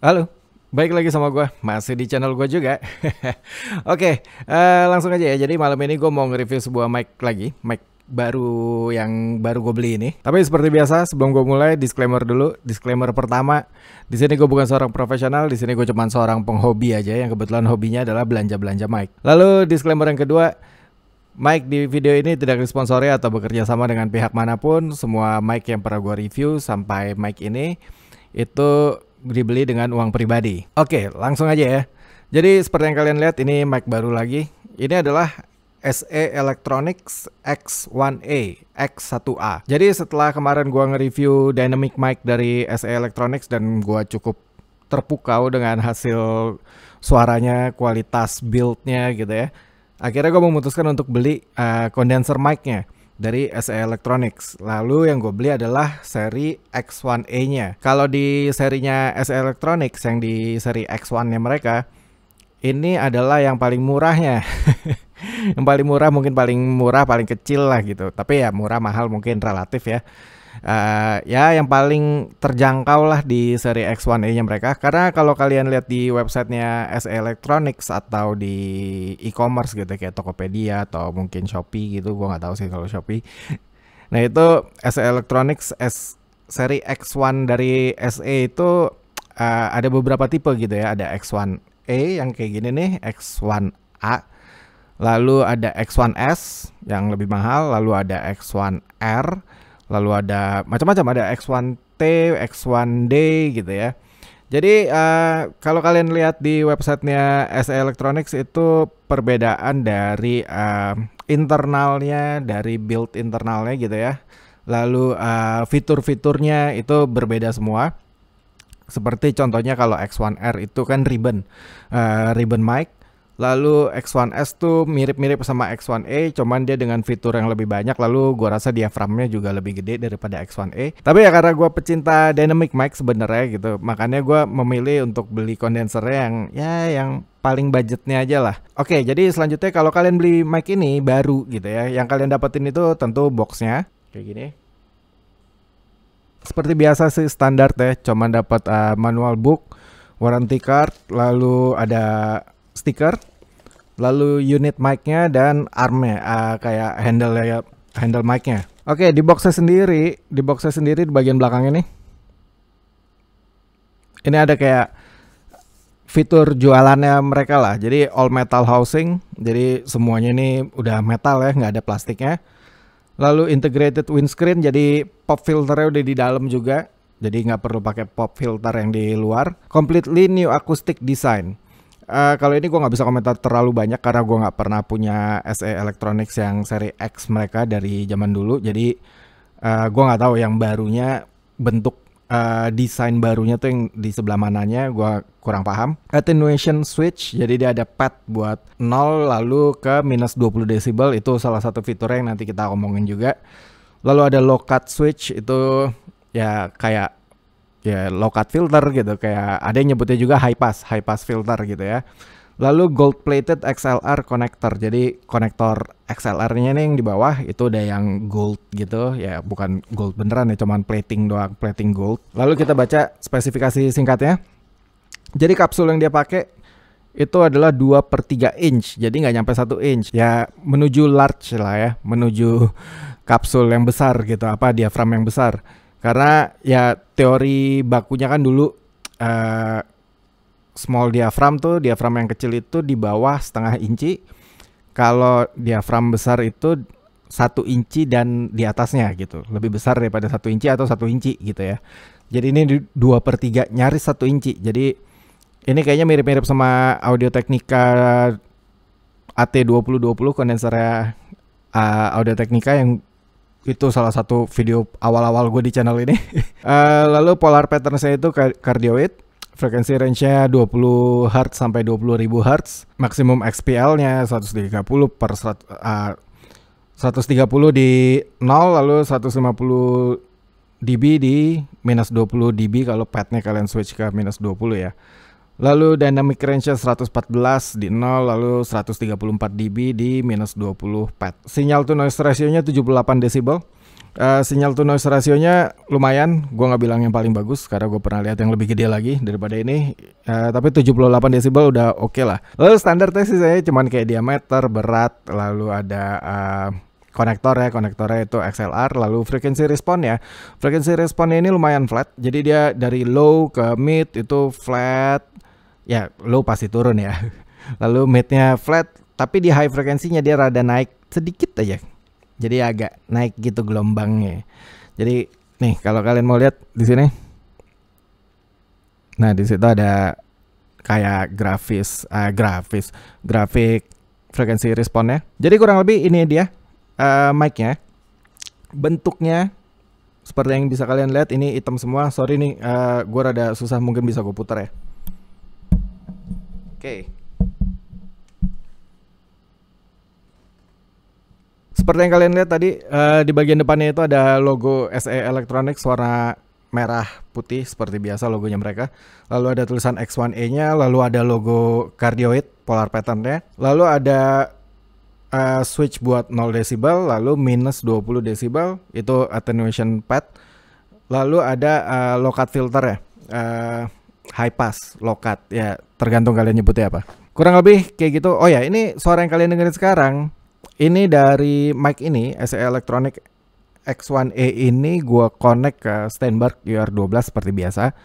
Halo, baik lagi sama gue, masih di channel gue juga. Oke, langsung aja ya. Jadi malam ini gue mau nge-review sebuah mic lagi, mic baru yang baru gue beli ini. Tapi seperti biasa, sebelum gue mulai, disclaimer dulu. Disclaimer pertama, di sini gue bukan seorang profesional, di sini gue cuma seorang penghobi aja yang kebetulan hobinya adalah belanja-belanja mic. Lalu disclaimer yang kedua, mic di video ini tidak disponsori atau bekerja sama dengan pihak manapun. Semua mic yang pernah gue review sampai mic ini itu dibeli dengan uang pribadi. Oke, langsung aja ya. Jadi seperti yang kalian lihat, ini mic baru lagi. Ini adalah SE Electronics X1A, X1A. Jadi setelah kemarin gua nge-review dynamic mic dari SE Electronics dan gua cukup terpukau dengan hasil suaranya, kualitas build-nya gitu ya. Akhirnya gue memutuskan untuk beli condenser mic-nya dari SE Electronics. Lalu yang gue beli adalah seri X1A-nya. Kalau di serinya SE Electronics, yang di seri X1-nya mereka, ini adalah yang paling murahnya. Yang paling murah, mungkin paling murah, paling kecil lah gitu. Tapi ya murah mahal mungkin relatif ya. Ya yang paling terjangkau lah di seri X1A-nya mereka. Karena kalau kalian lihat di websitenya SE Electronics atau di e-commerce gitu kayak Tokopedia atau mungkin Shopee gitu, gua nggak tahu sih kalau Shopee. Nah itu SE Electronics seri X1 dari SE itu ada beberapa tipe gitu ya. Ada X1A yang kayak gini nih, X1A. Lalu ada X1S yang lebih mahal, lalu ada X1R, lalu ada macam-macam, ada X1T, X1D gitu ya. Jadi kalau kalian lihat di websitenya SE Electronics itu perbedaan dari internalnya, dari build internalnya gitu ya. Lalu fitur-fiturnya itu berbeda semua. Seperti contohnya kalau X1R itu kan ribbon mic. Lalu X1S tuh mirip-mirip sama X1A, cuman dia dengan fitur yang lebih banyak. Lalu gua rasa diaframnya juga lebih gede daripada X1A. Tapi ya karena gua pecinta dynamic mic sebenarnya gitu, makanya gua memilih untuk beli kondensernya yang paling budgetnya aja lah. Oke, jadi selanjutnya kalau kalian beli mic ini baru gitu ya, yang kalian dapetin itu tentu boxnya kayak gini. Seperti biasa sih standar ya, cuman dapat manual book, warranty card, lalu ada stiker, lalu unit mic-nya dan armnya, kayak handle mic-nya. Oke, di boxnya sendiri di bagian belakang ini ada kayak fitur jualannya mereka lah. Jadi all metal housing, jadi semuanya ini udah metal ya, nggak ada plastiknya. Lalu integrated windscreen, jadi pop filternya udah di dalam juga, jadi nggak perlu pakai pop filter yang di luar. Completely new acoustic design. Kalau ini gue nggak bisa komentar terlalu banyak karena gue nggak pernah punya SE Electronics yang seri X mereka dari zaman dulu. Jadi gue nggak tahu yang barunya, bentuk desain barunya tuh yang di sebelah mananya gue kurang paham. Attenuation switch, jadi dia ada pad buat 0 lalu ke minus 20 decibel, itu salah satu fiturnya yang nanti kita omongin juga. Lalu ada low cut switch, itu ya kayak low cut filter gitu, kayak ada yang nyebutnya juga high pass filter gitu ya. Lalu gold plated XLR connector, jadi konektor XLR-nya nih yang di bawah itu udah yang gold gitu ya, bukan gold beneran ya, cuman plating doang, plating gold. Lalu kita baca spesifikasi singkatnya. Jadi kapsul yang dia pakai itu adalah 2/3 inch, jadi nggak nyampe 1 inch ya, menuju large lah ya, menuju kapsul yang besar gitu, diafram yang besar. Karena ya teori bakunya kan dulu small diaphragm tuh, diaphragm yang kecil itu di bawah setengah inci. Kalau diaphragm besar itu 1 inci dan di atasnya gitu, lebih besar daripada 1 inci atau 1 inci gitu ya. Jadi ini 2/3, nyaris 1 inci. Jadi ini kayaknya mirip-mirip sama Audio Technica AT2020 kondensernya Audio Technica, yang itu salah satu video awal-awal gue di channel ini. Lalu polar pattern saya itu cardioid, frekuensi range-nya 20 Hz sampai 20.000 Hz, maksimum XPL-nya 130 per 130 di 0, lalu 150 dB di minus 20 dB kalau pad-nya kalian switch ke minus 20 ya. Lalu dynamic range-nya 114 di 0, lalu 134 dB di minus 20 pad. Sinyal to noise ratio-nya 78 decibel. Sinyal to noise rasionya lumayan, gue nggak bilang yang paling bagus karena gue pernah lihat yang lebih gede lagi daripada ini. Tapi 78 desibel udah oke lah. Lalu standarnya sih saya cuman kayak diameter, berat, lalu ada konektornya itu XLR, lalu frequency response ya. Frequency response ini lumayan flat, jadi dia dari low ke mid itu flat. Ya low pasti turun ya. Lalu midnya flat, tapi di high frekuensinya dia rada naik sedikit aja. Jadi agak naik gitu gelombangnya. Jadi nih kalau kalian mau lihat di sini, nah di situ ada kayak grafik frekuensi responnya. Jadi kurang lebih ini dia mic-nya. Bentuknya seperti yang bisa kalian lihat, ini hitam semua. Sorry nih, gue rada susah, mungkin bisa gue putar ya. Oke. Seperti yang kalian lihat tadi, di bagian depannya itu ada logo SE Electronics warna merah putih seperti biasa logonya mereka. Lalu ada tulisan X1E-nya, lalu ada logo cardioid polar pattern-nya. Lalu ada switch buat 0 desibel, lalu minus 20 desibel, itu attenuation pad. Lalu ada low cut filter ya, high pass, low cut, ya tergantung kalian nyebutnya apa. Kurang lebih kayak gitu. Oh ya, ini suara yang kalian dengerin sekarang ini dari mic ini, SE Electronic X1E ini gua connect ke Steinberg UR12 seperti biasa.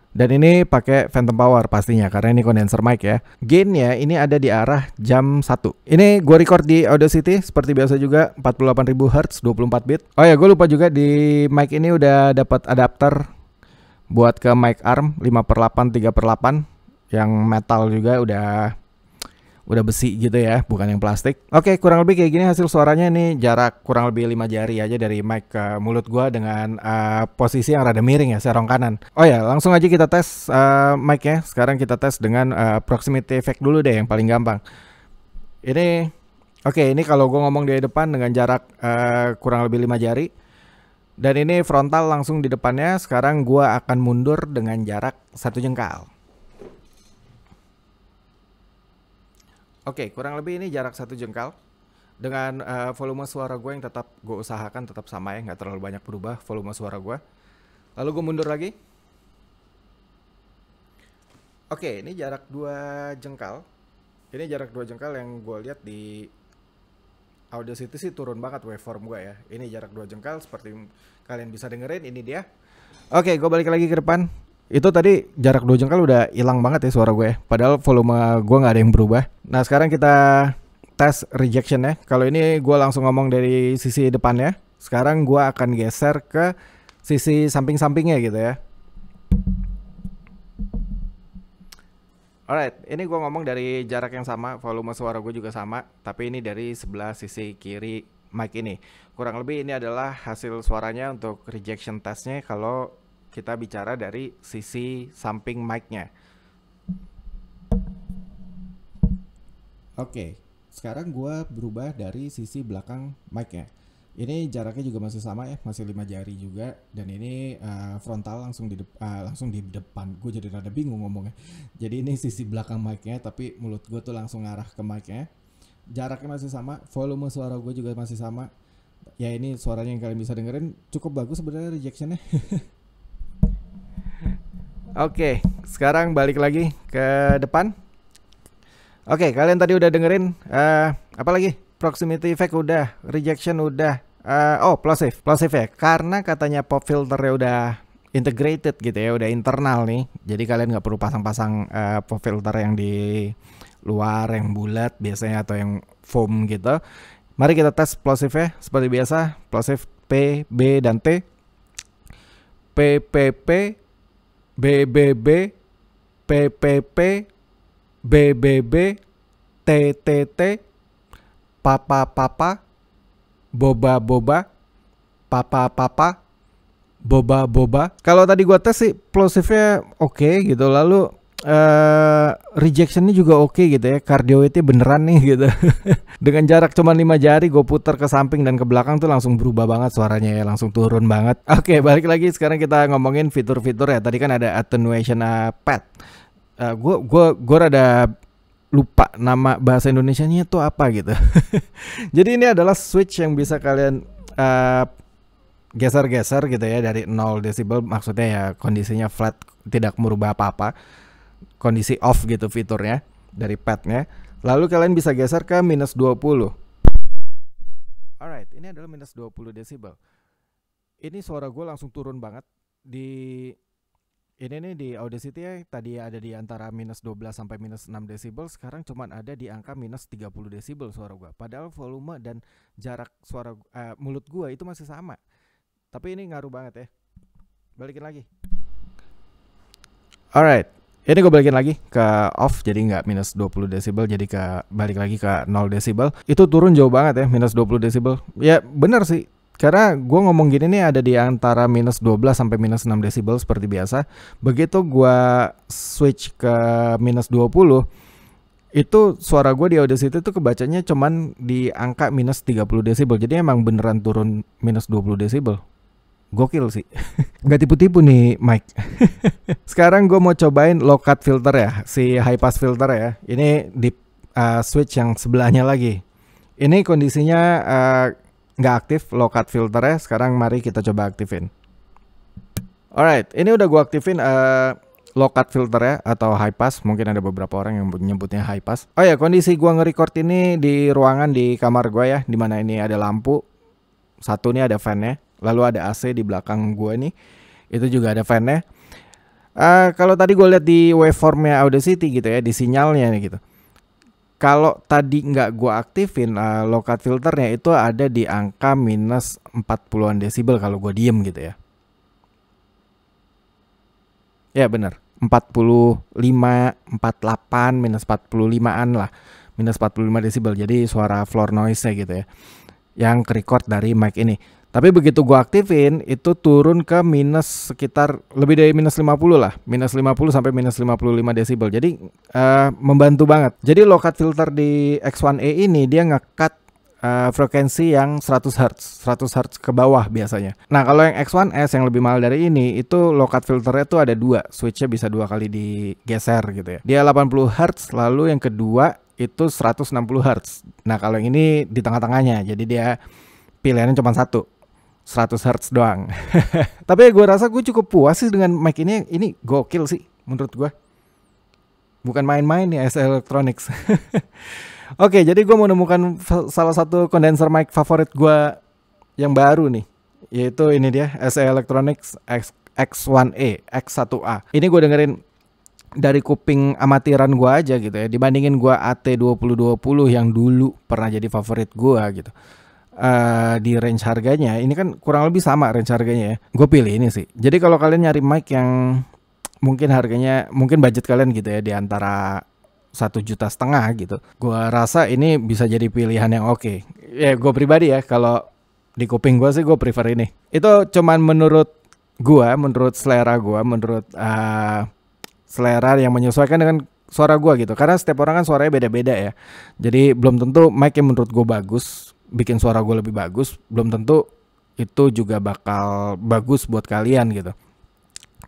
Dan ini pakai phantom power pastinya karena ini condenser mic ya. Gainnya ini ada di arah jam 1. Ini gua record di Audacity seperti biasa juga 48.000 Hz 24 bit. Oh ya, gue lupa juga di mic ini udah dapat adapter buat ke mic arm 5/8 3/8 yang metal juga, udah besi gitu ya, bukan yang plastik. Oke, kurang lebih kayak gini hasil suaranya. Nih jarak kurang lebih 5 jari aja dari mic ke mulut gua dengan posisi yang rada miring ya, serong kanan. Oh ya, langsung aja kita tes mic-nya. Sekarang kita tes dengan proximity effect dulu deh yang paling gampang. Ini ini kalau gua ngomong dari depan dengan jarak kurang lebih 5 jari. Dan ini frontal langsung di depannya. Sekarang gua akan mundur dengan jarak 1 jengkal. Oke, kurang lebih ini jarak 1 jengkal. Dengan volume suara gue yang tetap gue usahakan tetap sama ya, nggak terlalu banyak berubah volume suara gue. Lalu gue mundur lagi. Oke, ini jarak 2 jengkal. Ini jarak 2 jengkal yang gue lihat di Audacity sih turun banget waveform gue ya. Ini jarak 2 jengkal seperti kalian bisa dengerin, ini dia. Oke, gue balik lagi ke depan. Itu tadi jarak 2 jengkal udah hilang banget ya suara gue. Padahal volume gue nggak ada yang berubah. Nah sekarang kita tes rejection ya. Kalau ini gue langsung ngomong dari sisi depannya. Sekarang gue akan geser ke sisi samping-sampingnya gitu ya. Alright, ini gue ngomong dari jarak yang sama. Volume suara gue juga sama. Tapi ini dari sebelah sisi kiri mic ini. Kurang lebih ini adalah hasil suaranya untuk rejection testnya kalau kita bicara dari sisi samping mic-nya. Oke, sekarang gua berubah dari sisi belakang mic-nya. Ini jaraknya juga masih sama ya, masih 5 jari juga. Dan ini frontal langsung di depan. Gue jadi rada bingung ngomongnya. Jadi ini sisi belakang mic-nya, tapi mulut gue tuh langsung ngarah ke mic-nya. Jaraknya masih sama, volume suara gue juga masih sama. Ya ini suaranya yang kalian bisa dengerin cukup bagus sebenarnya rejection-nya. Oke, sekarang balik lagi ke depan. Oke, kalian tadi udah dengerin apa lagi? Proximity effect udah, rejection udah. Plosive ya. Karena katanya pop filternya udah integrated gitu ya, udah internal nih. Jadi kalian nggak perlu pasang-pasang pop filter yang di luar, yang bulat biasanya atau yang foam gitu. Mari kita tes plosive ya, seperti biasa. Plosive P, B, dan T. P, P, P, B, B, B, P, P, P, B, B, B, T, T, T, Papa, Papa, Boba, Boba, Papa, Papa, Boba, Boba. Kalau tadi gua tes sih plosive-nya oke gitu. Lalu rejection-nya juga oke gitu ya. Cardioid-nya beneran nih gitu. Dengan jarak cuma 5 jari gue putar ke samping dan ke belakang tuh langsung berubah banget suaranya ya, langsung turun banget. Oke, balik lagi sekarang kita ngomongin fitur-fitur ya. Tadi kan ada attenuation pad. Gue rada lupa nama bahasa Indonesianya itu apa gitu. Jadi ini adalah switch yang bisa kalian geser-geser gitu ya dari 0 desibel, maksudnya ya kondisinya flat, tidak merubah apa-apa, kondisi off gitu fiturnya dari padnya. Lalu kalian bisa geser ke minus 20. Alright, ini adalah minus 20 desibel. Ini suara gue langsung turun banget. Di ini nih di Audacity ya, tadi ada di antara minus 12 sampai minus 6 desibel, sekarang cuman ada di angka minus 30 desibel suara gue. Padahal volume dan jarak suara mulut gue itu masih sama. Tapi ini ngaruh banget ya. Balikin lagi. Alright, ini gue balikin lagi ke off, jadi nggak minus 20 desibel, jadi balik lagi ke 0 desibel. Itu turun jauh banget ya, minus 20 desibel. Ya bener sih, karena gue ngomong gini nih ada di antara minus 12 sampai minus 6 desibel seperti biasa. Begitu gue switch ke minus 20, itu suara gue di Audacity itu kebacanya cuman di angka minus 30 desibel. Jadi emang beneran turun minus 20 desibel. Gokil sih. Gak tipu-tipu nih Mike. Sekarang gue mau cobain low cut filter ya, si high pass filter ya. Ini di switch yang sebelahnya lagi. Ini kondisinya nggak aktif low cut filternya. Sekarang mari kita coba aktifin. Alright, ini udah gue aktifin low cut filter ya, atau high pass. Mungkin ada beberapa orang yang menyebutnya high pass. Oh ya, kondisi gue nge-record ini di ruangan di kamar gue ya, dimana ini ada lampu. Satu nih ada fan-nya, lalu ada AC di belakang gue nih, itu juga ada fan-nya. Kalau tadi gue lihat di waveformnya Audacity gitu ya, di sinyalnya nih gitu. Kalau tadi nggak gue aktifin low cut filternya, itu ada di angka minus 40-an desibel kalau gue diem gitu ya. Ya bener, 45, 48, minus 45-an lah. Minus 45 desibel, jadi suara floor noise-nya gitu ya, yang record dari mic ini. Tapi begitu gue aktifin, itu turun ke minus sekitar lebih dari minus 50 lah. Minus 50 sampai minus 55 desibel. Jadi membantu banget. Jadi low cut filter di X1E ini dia nge-cut frekuensi yang 100 Hz. 100 Hz ke bawah biasanya. Nah kalau yang X1S yang lebih mahal dari ini, itu low cut filternya tuh ada dua. Switchnya bisa dua kali digeser gitu ya. Dia 80 Hz, lalu yang kedua itu 160 Hz. Nah kalau yang ini di tengah-tengahnya, jadi dia pilihannya cuma satu, 100 Hz doang. Tapi gue rasa gue cukup puas sih dengan mic ini gokil sih menurut gue. Bukan main-main ya SE Electronics. Oke, jadi gue menemukan salah satu condenser mic favorit gue yang baru nih, yaitu ini dia, SE Electronics X1E, X1A. Ini gue dengerin dari kuping amatiran gue aja gitu ya, dibandingin gue AT2020 yang dulu pernah jadi favorit gue gitu. Di range harganya ini kan kurang lebih sama range harganya ya, gue pilih ini sih. Jadi kalau kalian nyari mic yang mungkin harganya, mungkin budget kalian gitu ya, di antara 1,5 juta gitu, gue rasa ini bisa jadi pilihan yang oke. Ya gue pribadi ya, kalau di kuping gue sih gue prefer ini. Itu cuman menurut gue, menurut selera gue, menurut selera yang menyesuaikan dengan suara gue gitu. Karena setiap orang kan suaranya beda-beda ya. Jadi belum tentu mic yang menurut gue bagus bikin suara gue lebih bagus, belum tentu itu juga bakal bagus buat kalian gitu.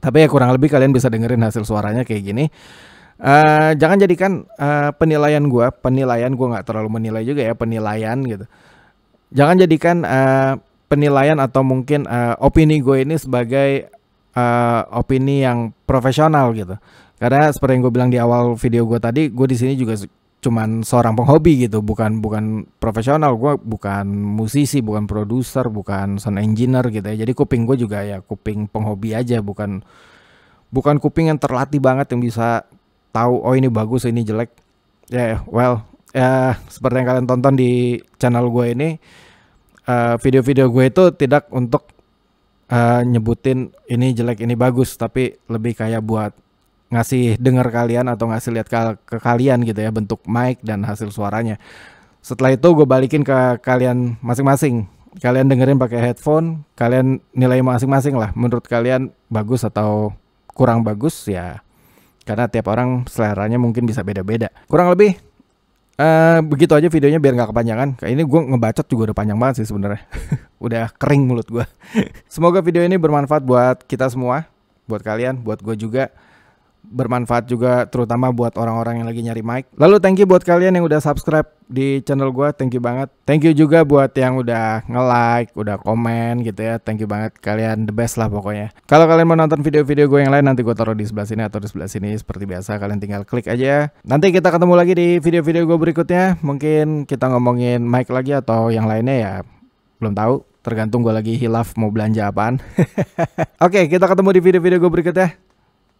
Tapi ya kurang lebih kalian bisa dengerin hasil suaranya kayak gini. Jangan jadikan penilaian gue nggak terlalu menilai juga ya, penilaian gitu. Jangan jadikan penilaian atau mungkin opini gue ini sebagai opini yang profesional gitu. Karena seperti yang gue bilang di awal video gue tadi, gue di sini juga cuman seorang penghobi gitu, bukan profesional. Gue bukan musisi, bukan produser, bukan sound engineer gitu ya. Jadi kuping gue juga ya kuping penghobi aja, bukan kuping yang terlatih banget yang bisa tahu oh ini bagus, ini jelek. Seperti yang kalian tonton di channel gue ini, video-video gue itu tidak untuk nyebutin ini jelek, ini bagus, tapi lebih kayak buat ngasih denger kalian atau ngasih lihat ke kalian gitu ya, bentuk mic dan hasil suaranya. Setelah itu gue balikin ke kalian masing-masing. Kalian dengerin pakai headphone, kalian nilai masing-masing lah. Menurut kalian bagus atau kurang bagus ya. Karena tiap orang seleranya mungkin bisa beda-beda. Kurang lebih begitu aja videonya biar nggak kepanjangan. Kayak ini gue ngebacot juga udah panjang banget sih sebenarnya. Udah kering mulut gue. Semoga video ini bermanfaat buat kita semua, buat kalian, buat gue juga. bermanfaat juga terutama buat orang-orang yang lagi nyari mic. Lalu thank you buat kalian yang udah subscribe di channel gue, thank you banget. Thank you juga buat yang udah nge-like, udah komen gitu ya. Thank you banget, kalian the best lah pokoknya. Kalau kalian mau nonton video-video gue yang lain, nanti gue taruh di sebelah sini atau di sebelah sini. Seperti biasa, kalian tinggal klik aja. Nanti kita ketemu lagi di video-video gue berikutnya. Mungkin kita ngomongin mic lagi atau yang lainnya ya, belum tahu. Tergantung gue lagi hilaf mau belanja apaan. Oke, kita ketemu di video-video gue berikutnya.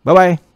Bye-bye.